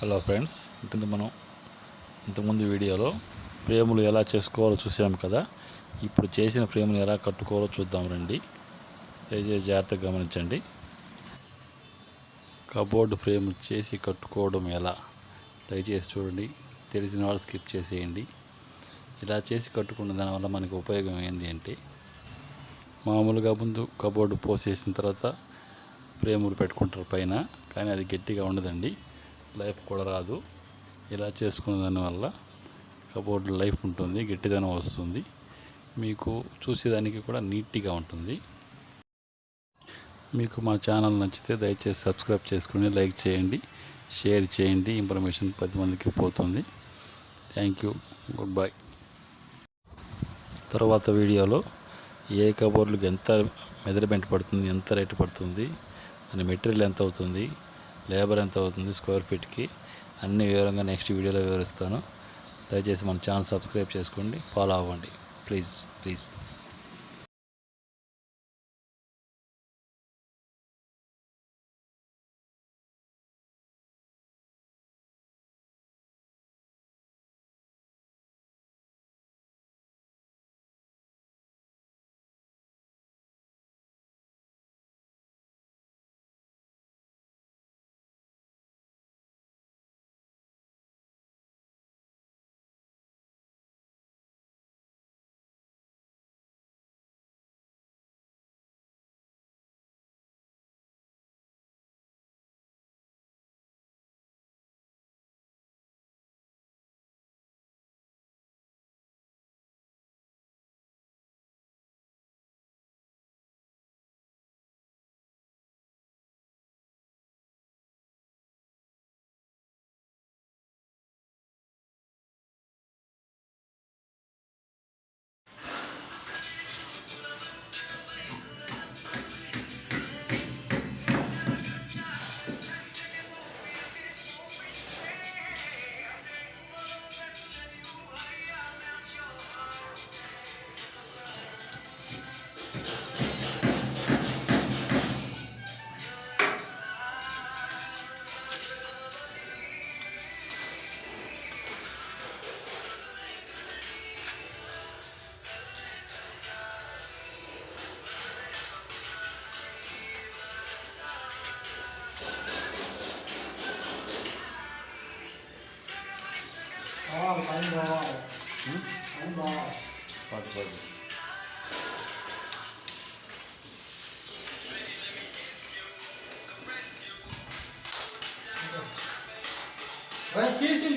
Hello friends, ఇంతకుముందు వీడియోలో ఫ్రేములు ఎలా చేసుకోవాలో చూసాము కదా. ఇప్పుడు చేసిన ఫ్రేములు ఎలా కట్టుకోవాలో చూద్దాం రండి. దయచేసి జాగ్రత్తగా గమనించండి. కబోర్డ్ ఫ్రేమ్ చేసి కట్టుకోవడం ఎలా, దయచేసి చూడండి. తెలిసిన వాళ్ళు స్కిప్ చేసేయండి. ఇలా చేసి కట్టుకున్న దానివల్ల మనకు ఉపయోగం ఏంటి అంటే, మామూలుగా ముందు కబోర్డు పోసేసిన తర్వాత ఫ్రేములు పెట్టుకుంటారు పైన, కానీ అది గట్టిగా ఉండదండి, లైఫ్ కూడా రాదు. ఇలా చేసుకున్న దానివల్ల కబోర్డ్ లైఫ్ ఉంటుంది, గట్టిదనం వస్తుంది, మీకు చూసేదానికి కూడా నీట్గా ఉంటుంది. మీకు మా ఛానల్ నచ్చితే దయచేసి సబ్స్క్రైబ్ చేసుకుని లైక్ చేయండి, షేర్ చేయండి. ఇన్ఫర్మేషన్ 10 మందికి పోతుంది. Thank you, good bye. తర్వాత వీడియోలో ఏ కబోర్డులకు ఎంత మెజర్మెంట్ పడుతుంది, ఎంత రేటు పడుతుంది, దాని మెటీరియల్ ఎంత అవుతుంది, లేబర్ ఎంత అవుతుంది స్క్వేర్ ఫీట్కి, అన్ని వివరంగా నెక్స్ట్ వీడియోలో వివరిస్తాను. దయచేసి మన ఛానల్ సబ్స్క్రైబ్ చేసుకోండి, ఫాలో అవ్వండి ప్లీజ్. Vai, que se